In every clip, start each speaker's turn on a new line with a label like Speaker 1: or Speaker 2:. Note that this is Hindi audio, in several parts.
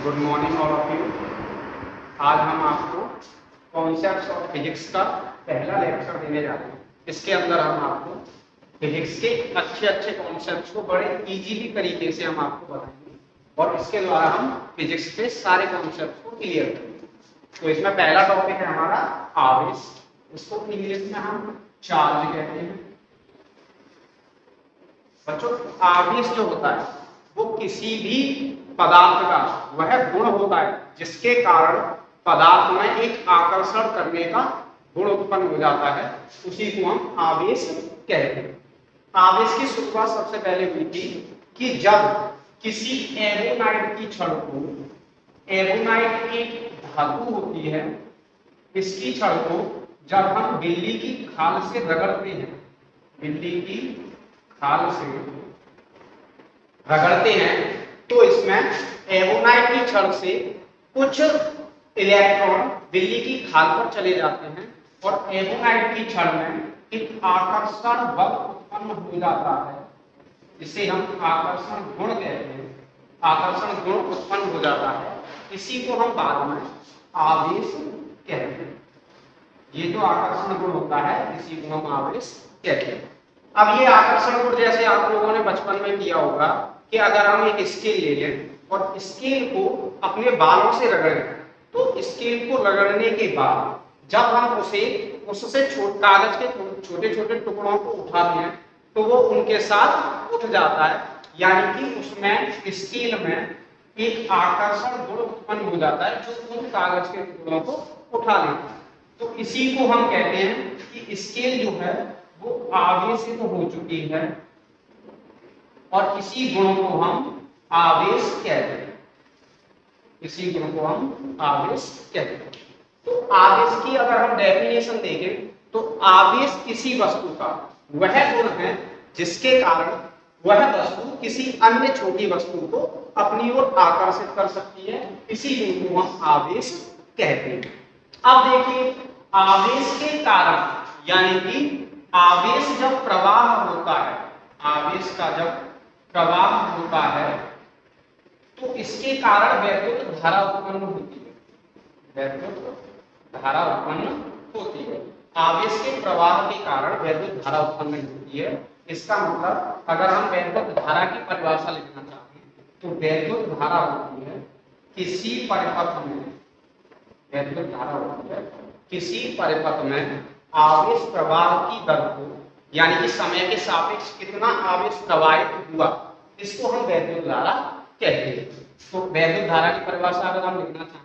Speaker 1: Good morning all of you. आज हम आपको कॉन्सेप्ट्स ऑफ फिजिक्स का पहला लेक्चर देने जा रहे हैं। इसके अंदर हम आपको फिजिक्स के अच्छे अच्छे कॉन्सेप्ट्स को बड़े इजीली तरीके से हम आपको बताएंगे और इसके द्वारा हम फिजिक्स के सारे कॉन्सेप्ट्स को क्लियर करेंगे। तो इसमें पहला टॉपिक है हमारा आवेश। इसको इंग्लिश में हम चार्ज कहते हैं। बच्चों, आवेश जो होता है वो किसी भी पदार्थ का वह गुण होता है जिसके कारण पदार्थ में एक आकर्षण करने का गुण उत्पन्न हो जाता है, उसी को हम आवेश कहते हैं। आवेश की शुरुआत सबसे पहले हुई थी कि जब किसी एवोनाइट की छड़ को, एवोनाइट एक धातु होती है, इसकी छड़ को जब हम बिल्ली की खाल से रगड़ते हैं, बिल्ली की खाल से रगड़ते हैं तो इसमें एवोनाइट की छड़ से कुछ इलेक्ट्रॉन बिल्ली की खाल पर चले जाते हैं और एवोनाइट की छड़ में एक आकर्षण बल उत्पन्न हो जाता है, जिसे हम आकर्षण गुण कहते हैं। आकर्षण गुण उत्पन्न हो जाता है, इसी को हम बाद में आवेश कहते हैं। ये जो आकर्षण गुण होता है इसी को हम आवेश कहते हैं। अब ये आकर्षण गुण जैसे आप लोगों ने बचपन में किया होगा कि अगर हम एक स्केल ले लें और स्केल को अपने बालों से रगड़ें, तो स्केल को रगड़ने के बाद जब हम उससे कागज के छोटे छोटे टुकड़ों को उठाते हैं तो वो उनके साथ उठ जाता है, यानी कि उसमें स्केल में एक आकर्षण गुण उत्पन्न हो जाता है जो उन कागज के टुकड़ों को उठा लेता है। तो इसी को हम कहते हैं कि स्केल जो है वो आवेशित हो चुकी है और इसी गुण को हम आवेश कहते हैं। इसी गुण को हम आवेश कहते हैं। तो आवेश की अगर हम डेफिनेशन देखें तो आवेश किसी वस्तु का वह गुण है जिसके कारण वह वस्तु किसी अन्य छोटी वस्तु को अपनी ओर आकर्षित कर सकती है, इसी गुण को हम आवेश कहते हैं। अब देखिए, आवेश के कारण यानी कि आवेश जब प्रवाह होता है, आवेश का जब प्रवाह होता है तो इसके कारण वैद्युत धारा उत्पन्न होती है। वैद्युत धारा उत्पन्न होती है। आवेश के प्रवाह के कारण वैद्युत धारा उत्पन्न होती है। इसका मतलब अगर हम वैद्युत धारा की परिभाषा लिखना चाहते हैं तो वैद्युत धारा होती है किसी परिपथ में, वैद्युत धारा होती है किसी परिपथ में आवेश प्रवाह की दर को, यानी कि समय के सापेक्ष कितना आवेश प्रवाहित हुआ, इसको हम वैद्युत धारा कहते हैं। तो वैद्युत धारा की परिभाषा अगर हम लिखना चाहें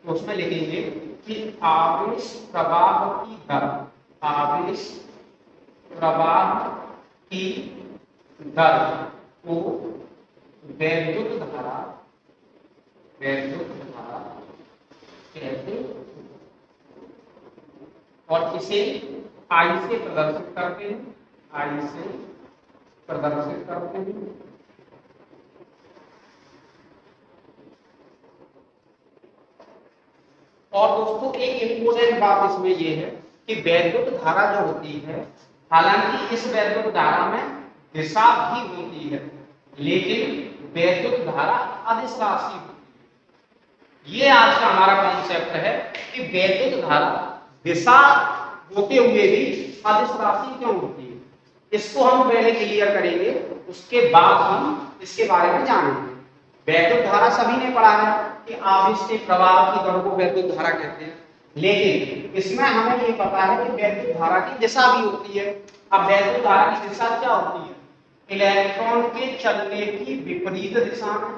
Speaker 1: तो उसमें लिखेंगे कि आवेश प्रवाह की दर, आवेश प्रवाह की दर को वैद्युत धारा कहते हैं और इसे I से प्रदर्शित करते हैं, I से प्रदर्शित करते हैं। और दोस्तों एक इंपोर्टेंट बात इसमें यह है कि वैद्युत धारा जो होती है, हालांकि इस वैद्युत धारा में दिशा भी होती है, लेकिन वैद्युत धारा अदिश राशि होती है। ये आज का हमारा कॉन्सेप्ट है कि वैद्युत धारा दिशा होते हुए भी अदिश राशि क्यों होती है, इसको हम पहले क्लियर करेंगे, उसके बाद हम इसके बारे में जानेंगे। वैद्युत धारा सभी ने पढ़ा है कि आवेश के प्रवाह की दर को वैद्युत धारा कहते हैं, लेकिन इसमें हमें ये पता है कि वैद्युत धारा की दिशा भी होती है। अब वैद्युत धारा की दिशा क्या होती है? इलेक्ट्रॉन के चलने की विपरीत दिशा में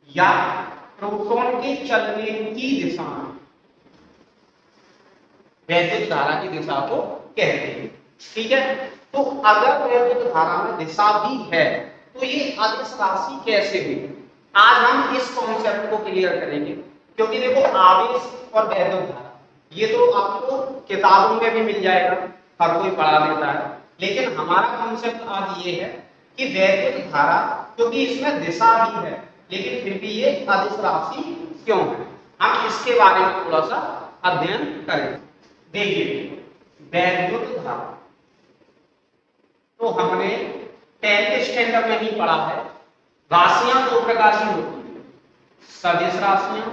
Speaker 1: या प्रोटॉन के चलने की दिशा में वैद्युत धारा की दिशा को कहते हैं। ठीक है, तो अगर वैद्युत धारा में दिशा भी है तो ये अदिश राशि कैसे हुई, आज हम इस कॉन्सेप्ट को क्लियर करेंगे। क्योंकि देखो, आवेश और वैद्युत धारा ये तो आपको किताबों में भी मिल जाएगा, हर कोई पढ़ा देता है, लेकिन हमारा कॉन्सेप्ट आज ये है कि वैद्युत धारा, क्योंकि इसमें दिशा भी है लेकिन फिर भी ये अदिश राशि क्यों है, हम इसके बारे में थोड़ा सा अध्ययन करेंगे। देखिए, वैद्युत धारा तो हमने 10th स्टैंडर्ड में ही पढ़ा है। राशियां दो प्रकार की होती हैं, सदिश राशियां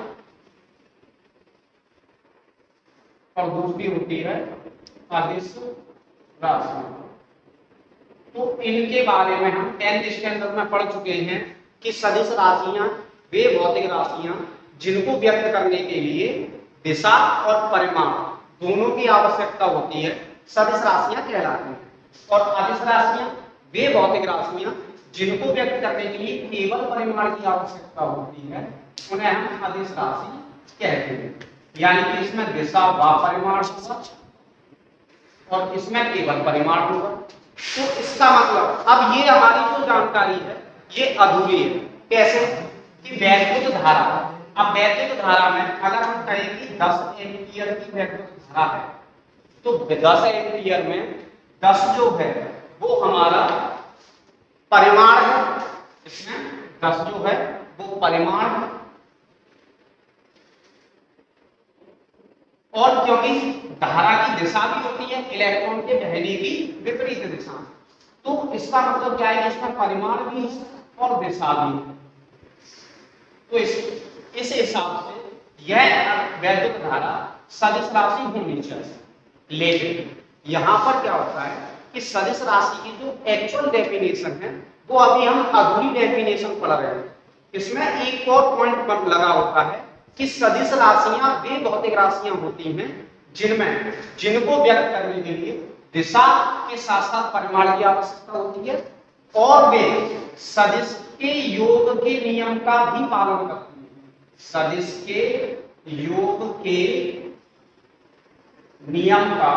Speaker 1: और दूसरी होती है अदिश राशियां। तो इनके बारे में हम 10th स्टैंडर्ड में पढ़ चुके हैं कि सदिश राशियां वे भौतिक राशियां जिनको व्यक्त करने के लिए दिशा और परिमाण दोनों की आवश्यकता होती है, सदिश राशियां कहलाती हैं। और अदिश राशियां वे भौतिक राशियां जिनको व्यक्त करने के लिए केवल परिमाण की आवश्यकता होती है, उन्हें हम अदिश राशि कहते हैं। यानी कि इसमें दिशा व परिमाण होगा और इसमें केवल परिमाण होगा। तो इसका मतलब अब ये हमारी जो जानकारी है ये अधूरी है। कैसे कि वैद्युत धारा, अब वैद्युत धारा में अगर हम कहें कि 10 एम्पीयर की वैद्युत धारा है तो 10 एम्पीयर में 10 जो है वो हमारा परिमाण है, इसमें 10 जो है वो परिमाण है। और क्योंकि धारा की दिशा भी होती है इलेक्ट्रॉन के बहने की विपरीत दिशा, तो इसका मतलब क्या है कि इसमें परिमाण भी है और दिशा भी है। तो इस हिसाब से यह वैद्युत धारा सदिश राशि होनी चाहिए। लेकिन यहां पर क्या होता है कि सदिश राशि की जो एक्चुअल डेफिनेशन है वो अभी हम अधूरी डेफिनेशन पढ़ रहे हैं। इसमें एक और पॉइंट पर लगा होता है कि सदिश राशियां वे भौतिक राशियां होती हैं जिनको व्यक्त करने के लिए दिशा के साथ साथ परिमाण की आवश्यकता होती है और वे सदिश के योग के नियम का भी पालन करती हैं। सदिश के योग के नियम का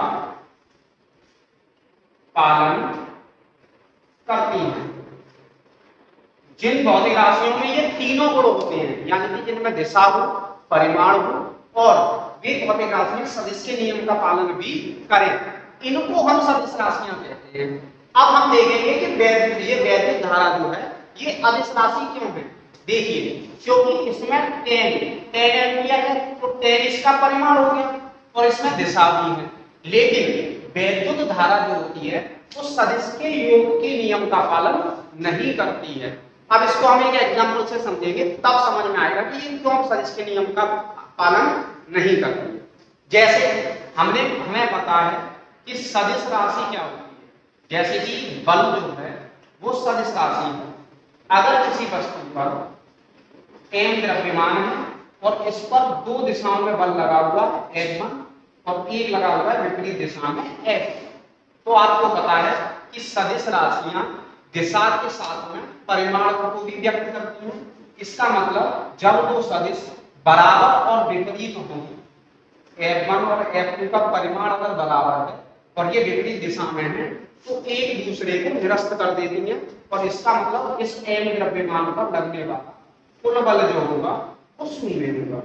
Speaker 1: पालन करती हैं। जिन भौतिक राशियों में ये तीनों गुण होते हैं, यानी कि जिनमें दिशा हो, परिमाण हो और वे भौतिक राशियां सदिश के नियम का पालन भी करें, इनको हम सदिश राशियां कहते हैं। अब हम देखेंगे कि ये वैद्युत धारा जो है ये अदिश राशि क्यों है। देखिए क्योंकि इसमें 10 एम्पीयर है तो 10 इसका परिमाण हो गया और इसमें दिशा भी है। लेकिन वैद्युत धारा जो होती है वो सदिश के योग के नियम का पालन नहीं करती है। अब इसको हम एक एग्जांपल से समझेंगे तब समझ में आएगा कि ये क्यों सदिश के नियम का पालन नहीं करती है। जैसे हमें पता है कि सदिश राशि क्या होती है, जैसे कि बल जो है वो सदिश राशि है। अगर किसी वस्तु पर m द्रव्यमान है और इस पर दो दिशाओं में बल लगा हुआ है F1 और एक लगा हुआ है विपरीत दिशा में F, तो आपको पता है कि सदिश राशियां दिशा के साथ में परिमाण को भी व्यक्त करती हैं। इसका मतलब जब दो सदिश बराबर और विपरीत हों, F1 और F2 का परिमाण अगर बराबर है और ये विपरीत दिशा में है तो एक दूसरे को निरस्त कर देती हैं और इसका मतलब इस m द्रव्यमान पर लगने वाला कुल बल जो होगा वो शून्य होगा।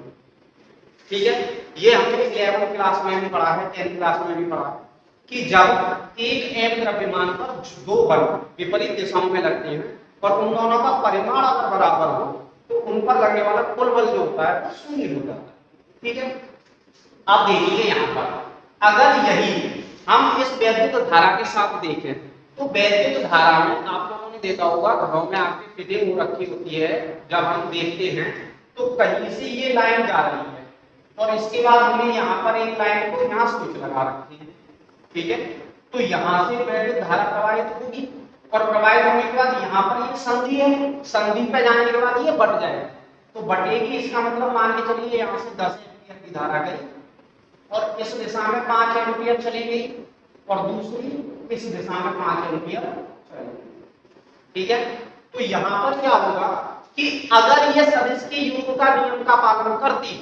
Speaker 1: ठीक है, ये हमने 11th क्लास में भी पढ़ा है, 10th क्लास में भी पढ़ा है कि जब एक m द्रव्यमान पर दो बल विपरीत दिशाओं में लगते हैं और उन दोनों का परिमाण अगर बराबर हो तो उन पर लगने वाला कुल बल जो होता है वो शून्य हो जाता है। ठीक है, अब देखिए यहाँ पर अगर यही हम इस वैद्युत धारा के साथ देखें तो वैद्युत धारा में आप लोगों ने देखा होगा घरों में आपकी फिटिंग हो रखी होती है, जब हम देखते हैं तो कहीं से ये लाइन जा रही है और इसके बाद हमने यहाँ पर एक लाइन को यहाँ स्विच लगा रखी है। ठीक है, तो यहाँ से वैद्युत धारा प्रवाहित होगी और प्रवाहित होने के बाद यहाँ पर एक संधि है, संधि पे जाने के बाद ये बट जाएगा, तो बटेगी इसका मतलब मान के चलिए यहाँ से 10 एम्पीयर की धारा गई और इस दिशा में 5 एम्पीयर चली गई और दूसरी इस दिशा में 5 एम्पीयर चली गई। ठीक है, तो यहाँ पर क्या होगा कि अगर ये सदिश के योग का नियम का पालन करती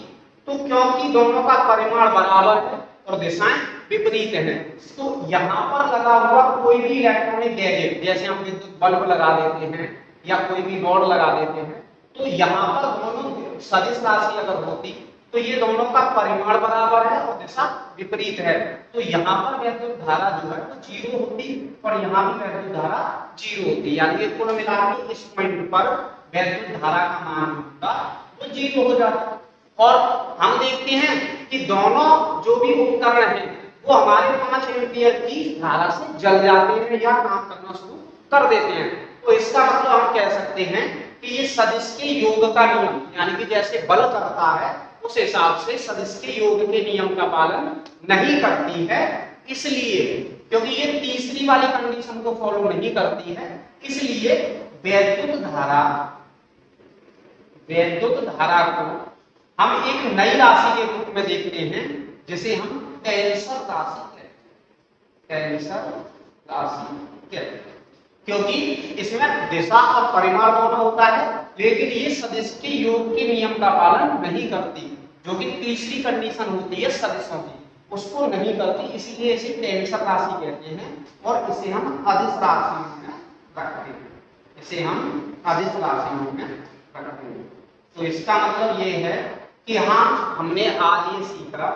Speaker 1: तो क्योंकि दोनों का परिमाण बराबर है और दिशाएं विपरीत हैं तो यहाँ पर लगा हुआ कोई भी इलेक्ट्रॉनिक गैजेट, जैसे हम विद्युत बल्ब लगा देते हैं या कोई भी बोर्ड लगा देते हैं, तो यहाँ पर दोनों सदिश राशि अगर होती तो ये दोनों का परिमाण बराबर है और दिशा विपरीत है, तो यहाँ पर वैद्युत धारा जो है वो 0 होती और यहाँ भी वैद्युत धारा 0 होती, यानी कि कुल मिलाकर इस पॉइंट पर वैद्युत धारा का मान होगा वो 0 हो जाता। और हम देखते हैं कि दोनों जो भी उपकरण हैं वो हमारे 5 एम्पीयर की धारा से जल जाते हैं या काम करना शुरू कर देते हैं। तो इसका मतलब हम कह सकते हैं कि ये सदिश के योग का नियम, यानी कि जैसे बल करता है उस हिसाब से सदिश के योग के नियम का पालन नहीं करती है। इसलिए क्योंकि ये तीसरी वाली कंडीशन को फॉलो नहीं करती है, इसलिए वैद्युत धारा को हम एक नई राशि के रूप में देखते हैं, जिसे हम टेंसर राशि कहते हैं। क्योंकि इसमें दिशा और परिमाण दोनों होता है, लेकिन ये सदिश के योग के नियम का पालन नहीं करती, जो कि तीसरी कंडीशन होती है सदिशों की, उसको नहीं करती, इसलिए इसे टेंसर राशि कहते हैं और इसे हम अदिश राशियों में रखते हैं। तो इसका मतलब ये है कि हाँ, हमने आज ये सीखा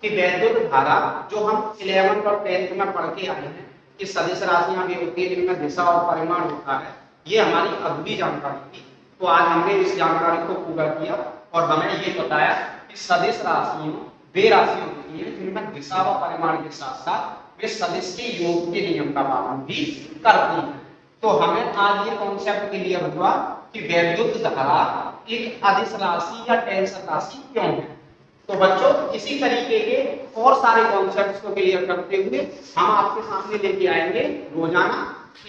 Speaker 1: कि वैद्युत धारा जो हम 11th और 10th में पढ़ के आए हैं कि सदिश राशियां भी होती है जिनमें दिशा और परिमाण होता है, ये हमारी अधूरी जानकारी थी। तो आज हमने इस जानकारी को पूरा किया और हमें ये बताया कि सदिश राशियों वे राशियां होती हैं जिनमें दिशा व परिमाण के साथ साथ वे सदिश के योग के नियम का पालन भी करती हैं। तो हमें आज ये कॉन्सेप्ट क्लियर हुआ कि वैद्युत धारा एक अदिश राशि या टेंसर राशि क्यों है। तो बच्चों, इसी तरीके के और सारे कॉन्सेप्ट्स को क्लियर करते हुए हम आपके सामने लेके आएंगे रोजाना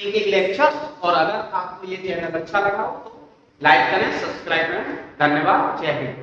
Speaker 1: एक लेक्चर। और अगर आपको ये चैनल अच्छा लगा हो तो लाइक करें, सब्सक्राइब करें। धन्यवाद। जय हिंद।